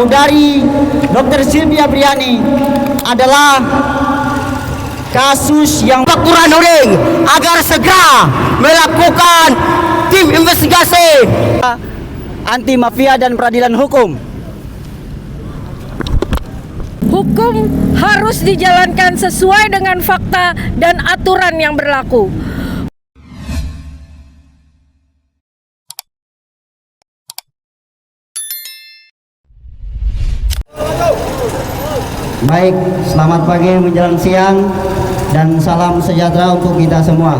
saudari Dr. Silvia Briani adalah kasus yang Aturan orang agar segera melakukan tim investigasi anti mafia dan peradilan hukum. Hukum harus dijalankan sesuai dengan fakta dan aturan yang berlaku. Baik, selamat pagi menjelang siang dan salam sejahtera untuk kita semua.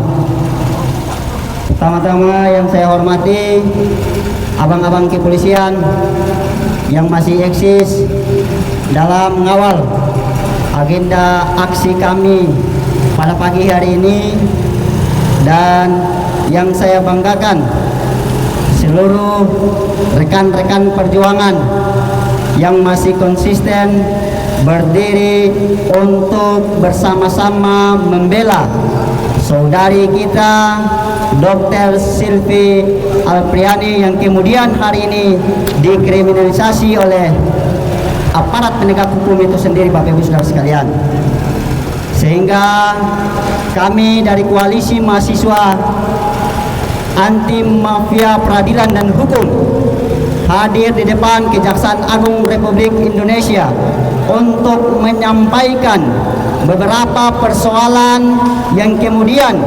Pertama-tama yang saya hormati abang-abang kepolisian yang masih eksis dalam mengawal agenda aksi kami pada pagi hari ini, dan yang saya banggakan seluruh rekan-rekan perjuangan yang masih konsisten berdiri untuk bersama-sama membela saudari kita Dr. Silvia Briani yang kemudian hari ini dikriminalisasi oleh aparat penegak hukum itu sendiri, Bapak Ibu Saudara sekalian. Sehingga kami dari koalisi mahasiswa anti mafia peradilan dan hukum hadir di depan Kejaksaan Agung Republik Indonesia untuk menyampaikan beberapa persoalan yang kemudian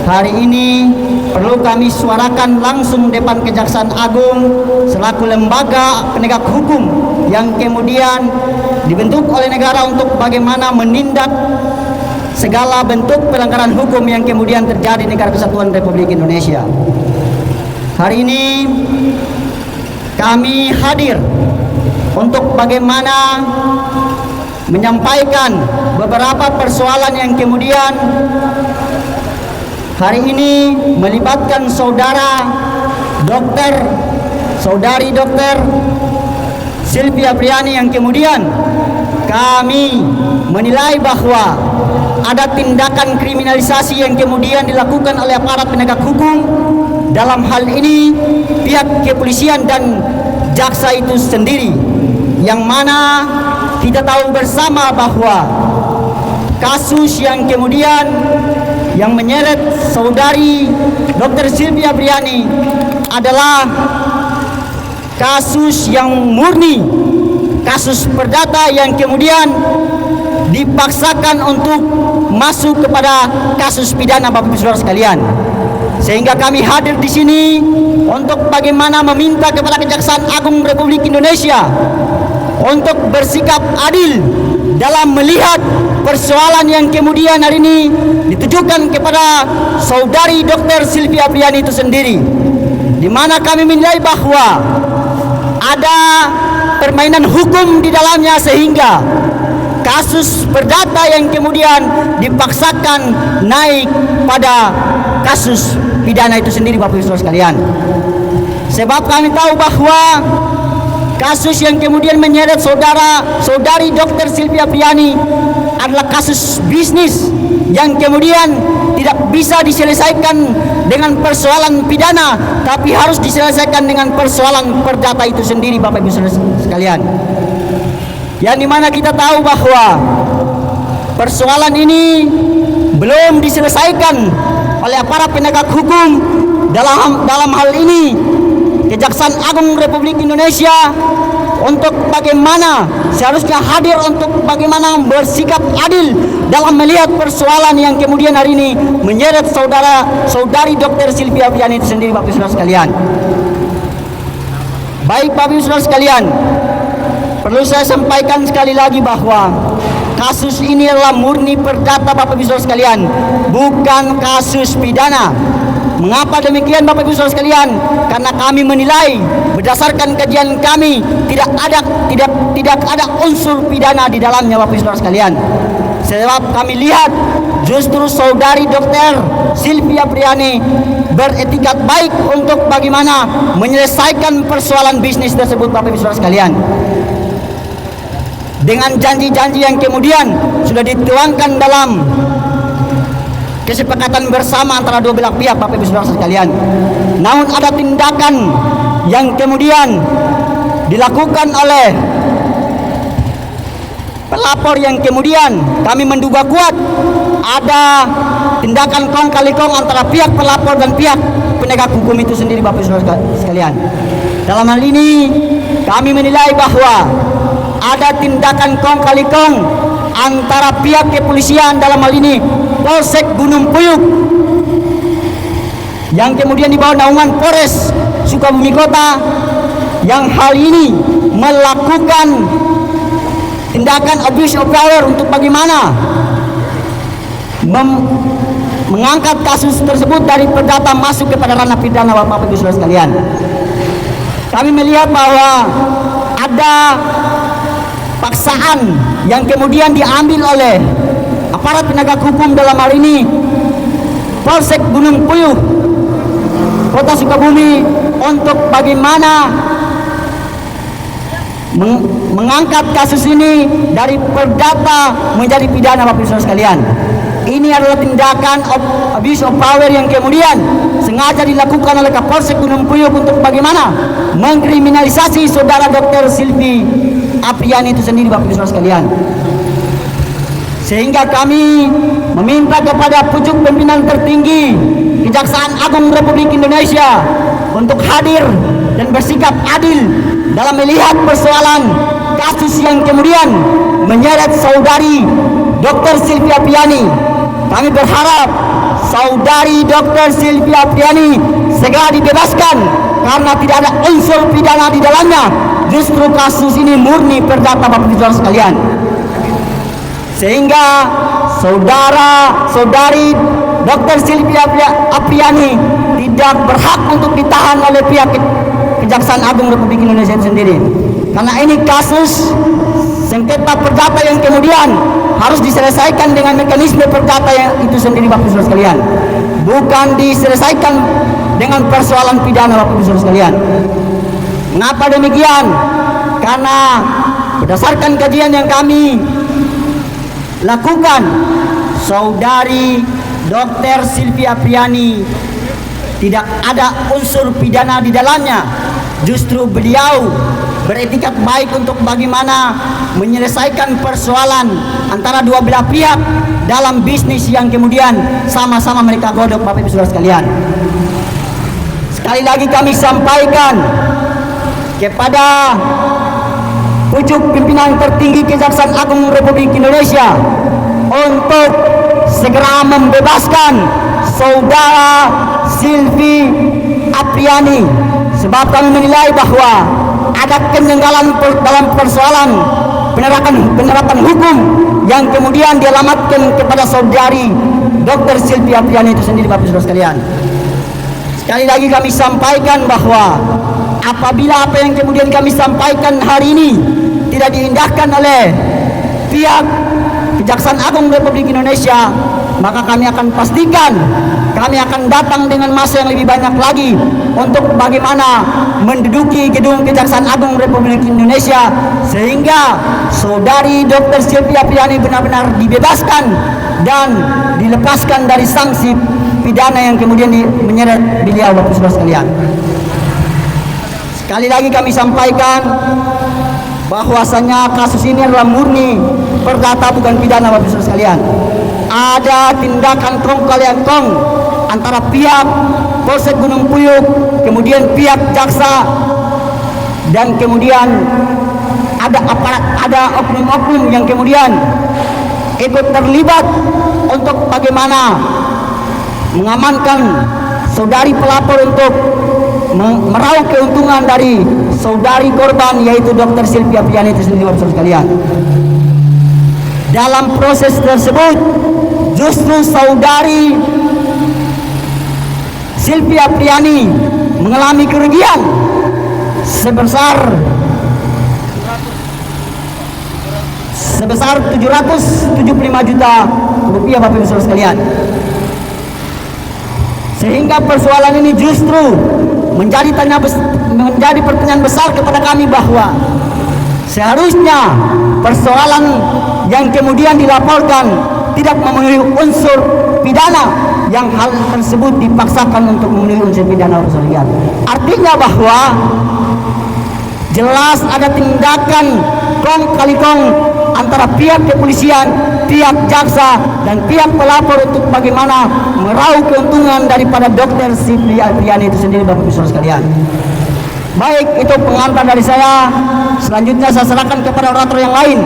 hari ini perlu kami suarakan langsung depan Kejaksaan Agung selaku lembaga penegak hukum yang kemudian dibentuk oleh negara untuk bagaimana menindak segala bentuk pelanggaran hukum yang kemudian terjadi di Negara Kesatuan Republik Indonesia. Hari ini kami hadir untuk bagaimana menyampaikan beberapa persoalan yang kemudian hari ini melibatkan saudari dokter Silvia Briani yang kemudian kami menilai bahwa ada tindakan kriminalisasi yang kemudian dilakukan oleh aparat penegak hukum, dalam hal ini pihak kepolisian dan jaksa itu sendiri, yang mana kita tahu bersama bahwa kasus yang kemudian yang menyeret saudari Dr. Silvia Briani adalah kasus yang murni, kasus perdata yang kemudian dipaksakan untuk masuk kepada kasus pidana, Bapak Ibu Saudara sekalian. Sehingga kami hadir di sini untuk bagaimana meminta kepada Kejaksaan Agung Republik Indonesia untuk bersikap adil dalam melihat persoalan yang kemudian hari ini ditujukan kepada saudari Dr. Silvia Briani itu sendiri, di mana kami menilai bahwa ada permainan hukum di dalamnya sehingga kasus perdata yang kemudian dipaksakan naik pada kasus pidana itu sendiri, Bapak Ibu Saudara sekalian. Sebab kami tahu bahwa kasus yang kemudian menyeret saudari Dr. Silvia Briani adalah kasus bisnis yang kemudian tidak bisa diselesaikan dengan persoalan pidana, tapi harus diselesaikan dengan persoalan perdata itu sendiri, Bapak Ibu Saudara sekalian. Yang dimana kita tahu bahwa persoalan ini belum diselesaikan oleh aparat penegak hukum. Dalam hal ini Kejaksaan Agung Republik Indonesia untuk bagaimana seharusnya hadir untuk bagaimana bersikap adil dalam melihat persoalan yang kemudian hari ini menyeret saudari Dr. Silvia Briani itu sendiri, Bapak Ibu Saudara sekalian. Baik, Bapak Ibu Saudara sekalian, perlu saya sampaikan sekali lagi bahwa kasus ini adalah murni perdata, Bapak Ibu Saudara sekalian, bukan kasus pidana. Mengapa demikian, Bapak Ibu Saudara sekalian? Karena kami menilai berdasarkan kajian kami tidak ada unsur pidana di dalamnya, Bapak Ibu Saudara sekalian. Sebab kami lihat justru saudari Dr. Silvia Briani beretikat baik untuk bagaimana menyelesaikan persoalan bisnis tersebut, Bapak Ibu Saudara sekalian. Dengan janji-janji yang kemudian sudah dituangkan dalam kesepakatan bersama antara dua belah pihak, Bapak Ibu Saudara sekalian. Namun ada tindakan yang kemudian dilakukan oleh pelapor yang kemudian kami menduga kuat ada tindakan kong kali kong antara pihak pelapor dan pihak penegak hukum itu sendiri, Bapak Ibu Saudara sekalian. Dalam hal ini kami menilai bahwa ada tindakan kong kali kong antara pihak kepolisian, dalam hal ini Polsek Gunung Puyuh yang kemudian di bawah naungan Polres Sukabumi Kota, yang hal ini melakukan tindakan abuse of power untuk bagaimana mengangkat kasus tersebut dari perdata masuk kepada ranah pidana, Bapak Ibu Saudara sekalian. Kami melihat bahwa ada paksaan yang kemudian diambil oleh aparat penegak hukum, dalam hal ini Polsek Gunung Puyuh Kota Sukabumi, untuk bagaimana mengangkat kasus ini dari perdata menjadi pidana, Bapak Ibu Saudara sekalian. Ini adalah tindakan abuse of power yang kemudian sengaja dilakukan oleh Kapolsek Gunung Puyuh untuk bagaimana mengkriminalisasi saudara Dr. Silvi Apriani itu sendiri, Bapak Ibu Saudara sekalian. Sehingga kami meminta kepada pucuk pimpinan tertinggi Kejaksaan Agung Republik Indonesia untuk hadir dan bersikap adil dalam melihat persoalan kasus yang kemudian menyeret saudari Dr. Silvi Apriani. Kami berharap saudari Dr. Silvi Apriani segera dibebaskan karena tidak ada unsur pidana di dalamnya. Justru kasus ini murni perdata, Bapak Ibu Saudara sekalian. Sehingga saudari Dr. Silvi Apriani tidak berhak untuk ditahan oleh pihak Kejaksaan Agung Republik Indonesia itu sendiri. Karena ini kasus sengketa perdata yang kemudian harus diselesaikan dengan mekanisme perdata yang itu sendiri, Bapak Ibu Saudara sekalian. Bukan diselesaikan dengan persoalan pidana, Bapak Ibu Saudara sekalian. Mengapa demikian? Karena berdasarkan kajian yang kami lakukan, saudari Dr. Silvi Apriani tidak ada unsur pidana di dalamnya. Justru beliau beretikat baik untuk bagaimana menyelesaikan persoalan antara dua belah pihak dalam bisnis yang kemudian sama-sama mereka godok, Bapak Ibu Saudara sekalian. Sekali lagi kami sampaikan kepada pucuk pimpinan tertinggi Kejaksaan Agung Republik Indonesia untuk segera membebaskan saudara Silvi Apriani, sebab kami menilai bahwa ada kejanggalan dalam persoalan penerapan hukum yang kemudian dialamatkan kepada saudari Dr. Silvi Apriani itu sendiri, Bapak Ibu Saudara sekalian. Sekali lagi kami sampaikan bahwa apabila apa yang kemudian kami sampaikan hari ini tidak diindahkan oleh pihak Kejaksaan Agung Republik Indonesia, maka kami akan pastikan kami akan datang dengan massa yang lebih banyak lagi untuk bagaimana menduduki gedung Kejaksaan Agung Republik Indonesia sehingga saudari Dr. Silvi Apriani benar-benar dibebaskan dan dilepaskan dari sanksi pidana yang kemudian menyeret beliau, Bapak Ibu Saudara sekalian. Sekali lagi kami sampaikan bahwasanya kasus ini adalah murni perdata, bukan pidana, Bapak Ibu Saudara sekalian. Ada tindakan kong kali kong antara pihak Polsek Gunung Puyuh, kemudian pihak jaksa, dan kemudian ada aparat, ada oknum-oknum yang kemudian ikut terlibat untuk bagaimana mengamankan saudari pelapor untuk meraup keuntungan dari saudari korban, yaitu Dr. Silvi Apriani itu sendiri, Bapak Ibu sekalian. Dalam proses tersebut justru saudari Silvi Apriani mengalami kerugian sebesar 775 juta rupiah, Bapak Ibu Saudara sekalian. Sehingga persoalan ini justru menjadi pertanyaan besar kepada kami bahwa seharusnya persoalan yang kemudian dilaporkan tidak memenuhi unsur pidana, yang hal tersebut dipaksakan untuk memenuhi unsur pidana, Bapak Ibu sekalian. Artinya bahwa jelas ada tindakan kong kali kong antara pihak kepolisian, pihak jaksa, dan pihak pelapor untuk bagaimana meraup keuntungan daripada Dr. Silvi Apriani itu sendiri, Bapak Ibu Saudara sekalian. Baik, itu pengantar dari saya. Selanjutnya saya serahkan kepada orator yang lain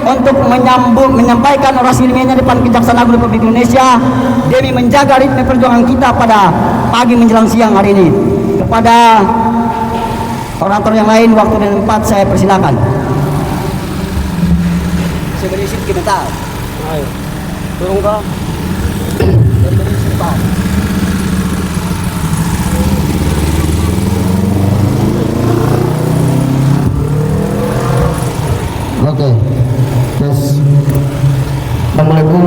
untuk menyampaikan orasi ilmiahnya di depan Kejaksaan Agung Republik Indonesia demi menjaga ritme perjuangan kita pada pagi menjelang siang hari ini. Kepada orator yang lain, waktu dan tempat saya persilakan. Saya berisi komentar. Ayo, turun kau. Oke, yes. Assalamualaikum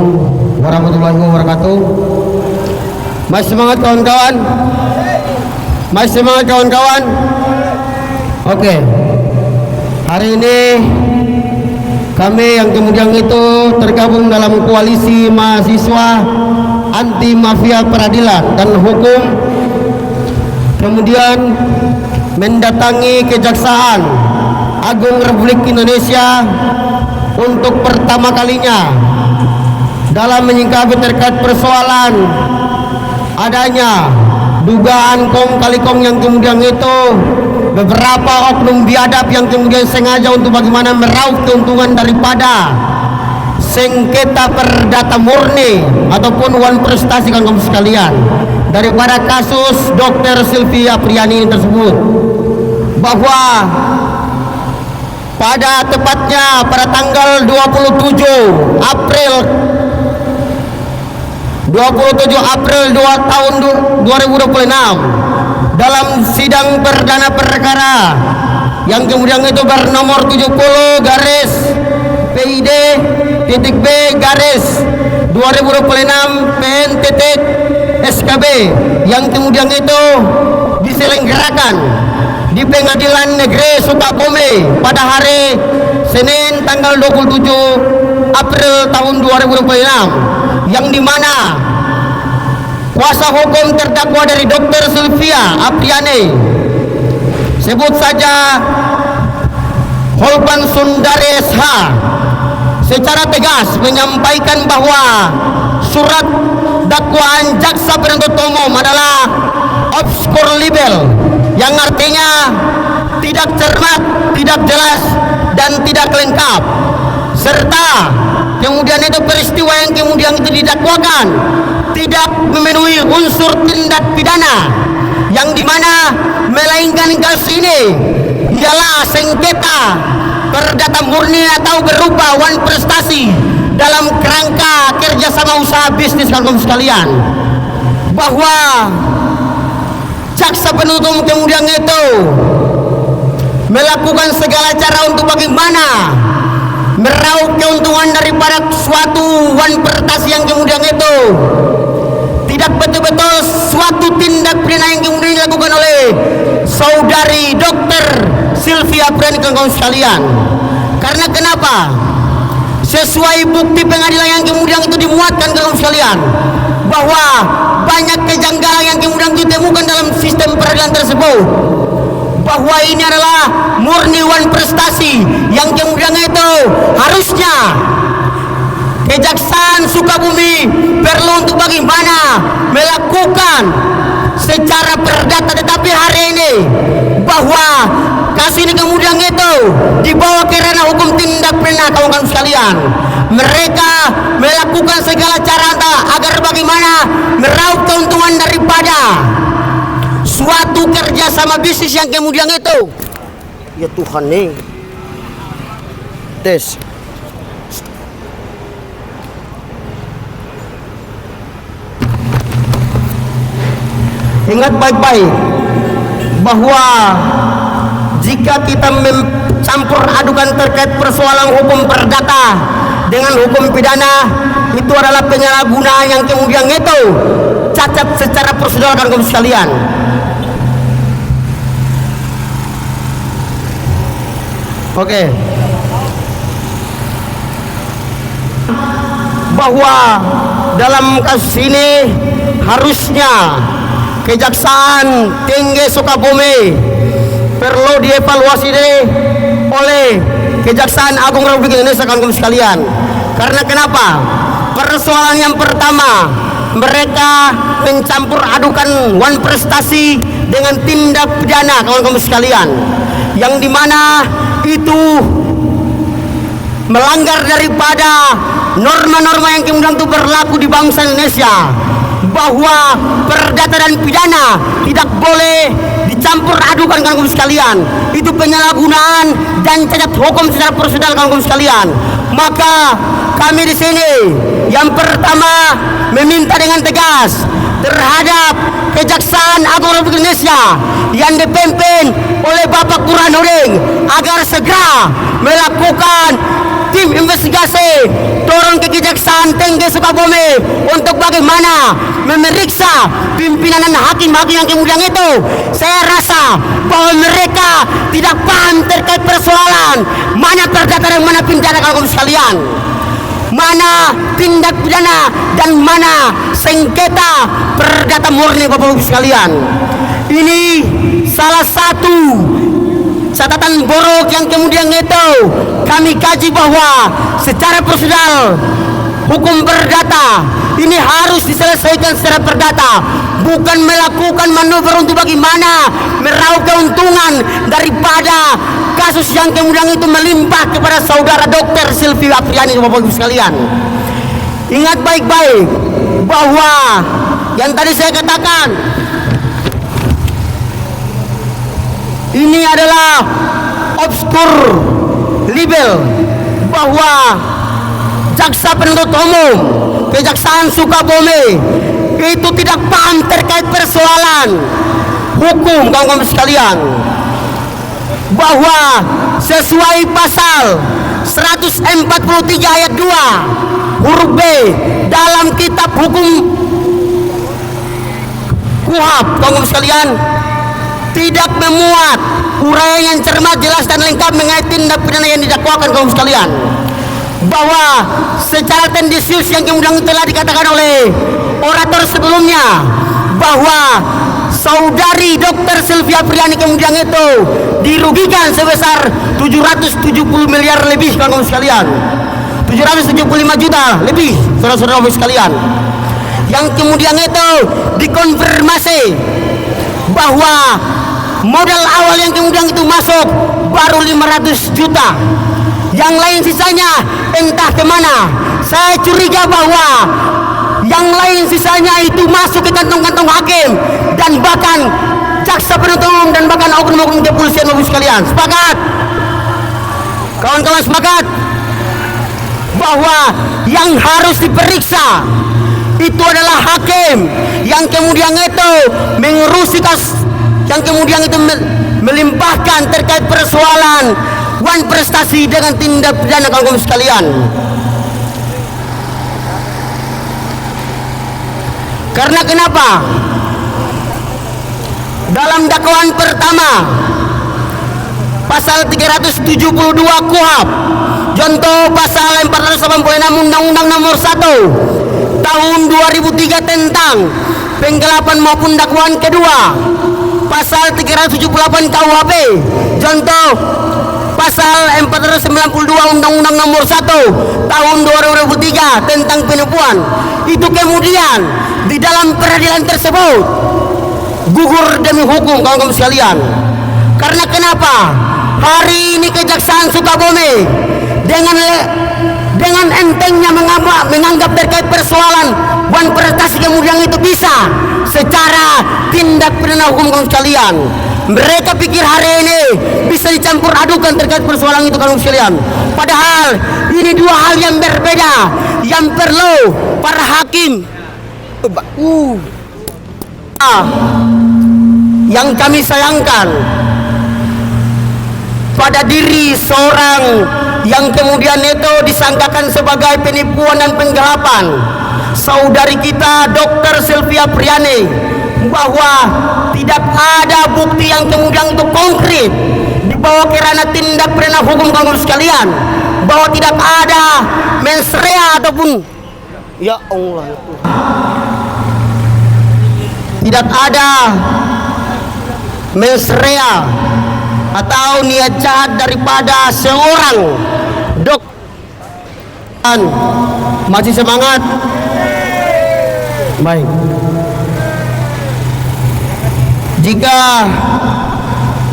warahmatullahi wabarakatuh. Masih semangat kawan-kawan? Masih semangat kawan-kawan? Oke. Hari ini kami yang kemudian itu tergabung dalam koalisi mahasiswa anti mafia peradilan dan hukum, kemudian mendatangi Kejaksaan Agung Republik Indonesia untuk pertama kalinya dalam menyikapi terkait persoalan adanya dugaan kong kali kong yang kemudian itu beberapa oknum biadab yang kemudian sengaja untuk bagaimana meraup keuntungan daripada sengketa perdata murni ataupun wan prestasi kaum sekalian daripada kasus Dr. Silvi Apriani tersebut, bahwa pada tepatnya pada tanggal 27 April 2 tahun 2026 dalam sidang perdana perkara yang kemudian itu bernomor 70 garis PID titik B garis 2026 PN titik SKB yang kemudian itu diselenggarakan di Pengadilan Negeri Sukabumi pada hari Senin tanggal 27 April tahun 2026, yang dimana kuasa hukum terdakwa dari Dr. Silvia Apriani, sebut saja Holpan Sundari SH, secara tegas menyampaikan bahwa surat dakwaan jaksa penuntut umum adalah obscure libel, yang artinya tidak cermat, tidak jelas, dan tidak lengkap, serta kemudian itu peristiwa yang kemudian itu didakwakan tidak memenuhi unsur tindak pidana, yang dimana melainkan kasus ini ialah sengketa perdata murni atau berupa wan prestasi dalam kerangka kerjasama usaha bisnis kaum sekalian, bahwa jaksa penuntut umum kemudian itu melakukan segala cara untuk bagaimana meraup keuntungan daripada suatu wan prestasi yang kemudian itu tidak betul-betul suatu tindak pidana yang kemudian dilakukan oleh saudari Dr. Silvia Apriani kaum sekalian. Karena kenapa? Sesuai bukti pengadilan yang kemudian itu dimuatkan kaum sekalian, bahwa banyak kejanggalan yang kemudian ditemukan dalam sistem peradilan tersebut, bahwa ini adalah murni wan prestasi yang kemudian itu harusnya Kejaksaan Sukabumi perlu untuk bagaimana melakukan secara perdata, tetapi hari ini bahwa kasus ini kemudian itu dibawa ke ranah hukum tindak pidana kawan-kawan sekalian. Mereka melakukan segala cara agar bagaimana meraup keuntungan daripada suatu kerjasama bisnis yang kemudian itu, ya Tuhan nih, tes. Ingat baik-baik bahwa jika kita mencampur adukan terkait persoalan hukum perdata dengan hukum pidana, itu adalah penyalahgunaan yang kemudian itu cacat secara prosedural kaum sekalian. Oke. Bahwa dalam kasus ini harusnya Kejaksaan Tinggi Sukabumi perlu dievaluasi oleh Kejaksaan Agung Republik Indonesia, kawan-kawan sekalian. Karena kenapa? Persoalan yang pertama, mereka mencampur adukan wan prestasi dengan tindak pidana, kawan-kawan sekalian, yang dimana itu melanggar daripada norma-norma yang kemudian itu berlaku di bangsa Indonesia, bahwa perdata dan pidana tidak boleh dicampur adukan, kawan-kawan sekalian. Itu penyalahgunaan dan cacat hukum secara prosedural, kawan-kawan sekalian. Maka kami di sini yang pertama meminta dengan tegas terhadap Kejaksaan Agung Republik Indonesia yang dipimpin oleh Bapak Burhanuddin agar segera melakukan tim investigasi turun ke Kejaksaan Tinggi Sukabumi untuk bagaimana memeriksa pimpinan dan hakim-hakim yang kemudian itu. Saya rasa bahwa mereka tidak paham terkait persoalan mana perdata dan mana pidana, kawan-kawan sekalian, mana tindak pidana dan mana sengketa perdata murni, Bapak-Ibu sekalian. Ini salah satu catatan buruk yang kemudian itu kami kaji bahwa secara prosedural hukum perdata ini harus diselesaikan secara perdata, bukan melakukan manuver untuk bagaimana meraup keuntungan daripada kasus yang kemudian itu melimpah kepada saudara Dr. Sylvia Apriani, Bapak-Ibu sekalian. Ingat baik-baik bahwa yang tadi saya katakan ini adalah obskur libel, bahwa jaksa penuntut umum Kejaksaan Sukabumi itu tidak paham terkait persoalan hukum, kawan-kawan sekalian, bahwa sesuai pasal 143 ayat 2 huruf B dalam kitab hukum KUHP, kawan-kawan sekalian, tidak memuat uraian yang cermat, jelas dan lengkap mengenai tindak pidana yang didakwakan, kaum sekalian, bahwa secara tendensius yang kemudian telah dikatakan oleh orator sebelumnya, bahwa saudari Dr. Sylvia Apriani kemudian itu dirugikan sebesar 770 miliar lebih, kaum sekalian, 775 juta lebih, saudara-saudara sekalian, yang kemudian itu dikonfirmasi bahwa modal awal yang kemudian itu masuk baru 500 juta, yang lain sisanya entah kemana. Saya curiga bahwa yang lain sisanya itu masuk ke kantong-kantong hakim dan bahkan jaksa penuntut umum dan bahkan oknum-oknum kepolisian, Bapak sekalian. Sepakat, kawan-kawan, sepakat bahwa yang harus diperiksa itu adalah hakim yang kemudian itu mengurusi kasus yang kemudian itu melimpahkan terkait persoalan wan prestasi dengan tindak pidana, kawan-kawan sekalian. Karena kenapa? Dalam dakwaan pertama pasal 372 KUHP, contoh pasal 486 Undang-Undang Nomor 1 Tahun 2003 tentang penggelapan maupun dakwaan kedua, pasal 378 KUHP, contoh pasal 492 Undang-Undang Nomor 1 Tahun 2003 tentang penipuan, itu kemudian di dalam peradilan tersebut gugur demi hukum, kawan-kawan sekalian. Karena kenapa? Hari ini Kejaksaan Sukabumi dengan entengnya menganggap terkait persoalan wan prestasi kemudian itu bisa secara tindak pidana hukum, kawan sekalian. Mereka pikir hari ini bisa dicampur adukan terkait persoalan itu, kawan sekalian. Padahal ini dua hal yang berbeda yang perlu para hakim yang kami sayangkan pada diri seorang yang kemudian itu disangkakan sebagai penipuan dan penggelapan, saudari kita Dr. Sylvia Apriani, bahwa tidak ada bukti yang kemudian itu konkret dibawa ke ranah tindak pidana hukum, kawan sekalian, bahwa tidak ada mens rea ataupun ya Allah, tidak ada mens rea atau niat jahat daripada seorang dokter. Masih semangat? Baik. Jika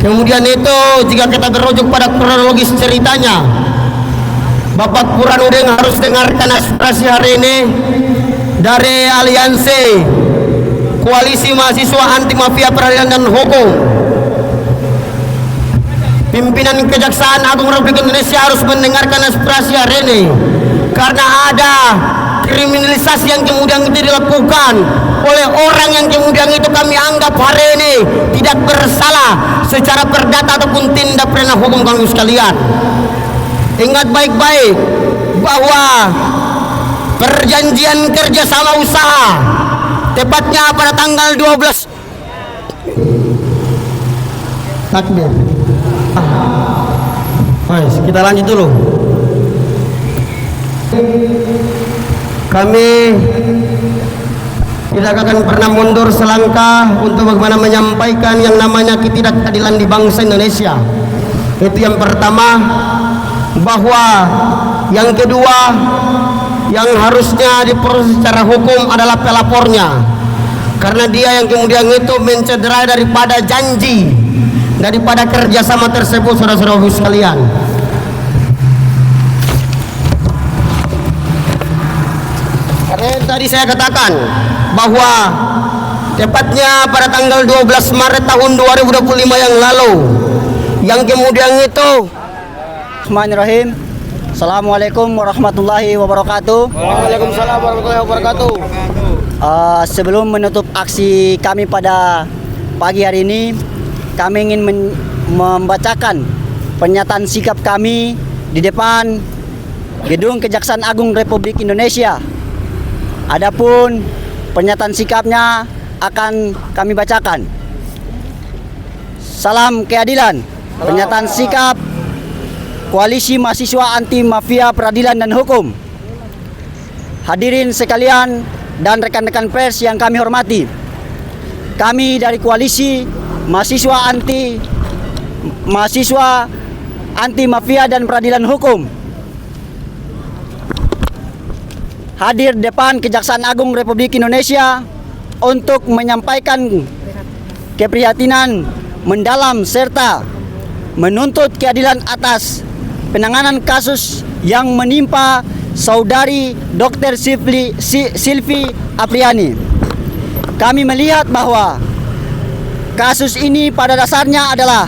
kemudian itu, jika kita berujuk pada kronologis ceritanya, Bapak Burhanuddin harus dengarkan aspirasi hari ini dari Aliansi Koalisi Mahasiswa Anti Mafia Peradilan dan Hukum. Pimpinan Kejaksaan Agung Republik Indonesia harus mendengarkan aspirasi hari ini, karena ada kriminalisasi yang kemudian itu dilakukan oleh orang yang kemudian itu kami anggap hari ini tidak bersalah secara perdata ataupun tindak pidana hukum, kamu sekalian. Ingat baik-baik bahwa perjanjian kerjasama usaha tepatnya pada tanggal 12 takbir. Baik, kita lanjut dulu. Kami tidak akan pernah mundur selangkah untuk bagaimana menyampaikan yang namanya ketidakadilan di bangsa Indonesia. Itu yang pertama. Bahwa yang kedua, yang harusnya diproses secara hukum adalah pelapornya, karena dia yang kemudian itu mencederai daripada janji, daripada kerjasama tersebut, saudara-saudara sekalian. Karena tadi saya katakan bahwa tepatnya pada tanggal 12 Maret tahun 2025 yang lalu, yang kemudian itu Bismillahirrahmanirrahim. Assalamualaikum warahmatullahi wabarakatuh. Waalaikumsalam warahmatullahi wabarakatuh. Sebelum menutup aksi kami pada pagi hari ini, kami ingin membacakan pernyataan sikap kami di depan Gedung Kejaksaan Agung Republik Indonesia. Adapun pernyataan sikapnya akan kami bacakan. Salam keadilan. Pernyataan sikap Koalisi Mahasiswa Anti Mafia Peradilan dan Hukum. Hadirin sekalian dan rekan-rekan pers yang kami hormati, kami dari Koalisi Mahasiswa Anti Mafia dan Peradilan Hukum hadir depan Kejaksaan Agung Republik Indonesia untuk menyampaikan keprihatinan mendalam serta menuntut keadilan atas penanganan kasus yang menimpa saudari Dr. Silvi Apriani. Kami melihat bahwa kasus ini pada dasarnya adalah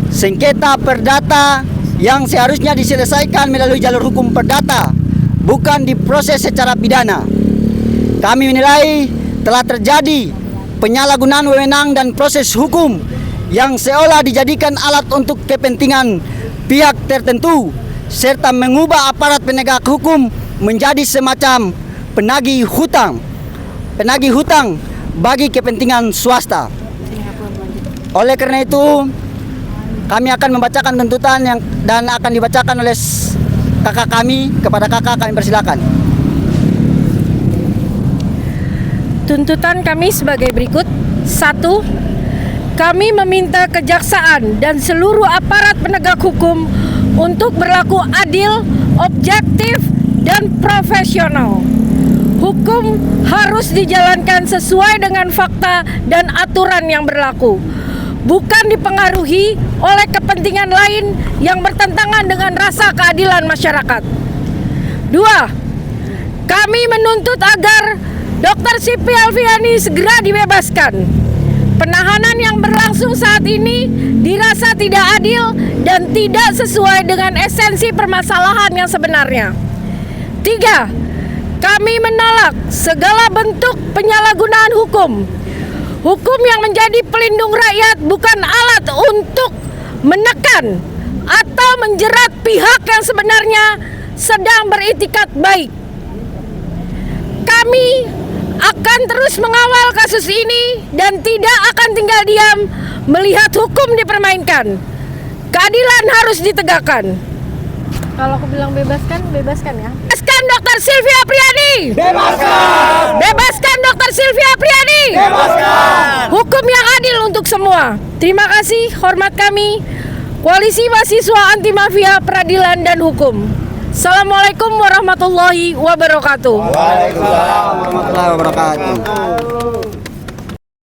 sengketa perdata yang seharusnya diselesaikan melalui jalur hukum perdata, bukan diproses secara pidana. Kami menilai telah terjadi penyalahgunaan wewenang dan proses hukum yang seolah dijadikan alat untuk kepentingan pihak tertentu, serta mengubah aparat penegak hukum menjadi semacam penagih hutang bagi kepentingan swasta. Oleh karena itu, kami akan membacakan tuntutan dan akan dibacakan oleh kakak kami. Kepada kakak kami persilakan. Tuntutan kami sebagai berikut. 1. Kami meminta kejaksaan dan seluruh aparat penegak hukum untuk berlaku adil, objektif, dan profesional. Hukum harus dijalankan sesuai dengan fakta dan aturan yang berlaku, bukan dipengaruhi oleh kepentingan lain yang bertentangan dengan rasa keadilan masyarakat. 2. Kami menuntut agar Dr. Silvi Apriani segera dibebaskan. Penahanan yang berlangsung saat ini dirasa tidak adil dan tidak sesuai dengan esensi permasalahan yang sebenarnya. 3. Kami menolak segala bentuk penyalahgunaan hukum. Hukum yang menjadi pelindung rakyat bukan alat untuk menekan atau menjerat pihak yang sebenarnya sedang beritikat baik. Kami akan terus mengawal kasus ini dan tidak akan tinggal diam melihat hukum dipermainkan. Keadilan harus ditegakkan. Kalau aku bilang bebaskan, bebaskan ya. Bebaskan Dr. Silvi Apriani. Bebaskan. Bebaskan Dr. Silvi Apriani. Bebaskan. Hukum yang adil untuk semua. Terima kasih, hormat kami. Koalisi Mahasiswa Anti Mafia Peradilan dan Hukum. Assalamualaikum warahmatullahi wabarakatuh. Waalaikumsalam warahmatullahi wabarakatuh.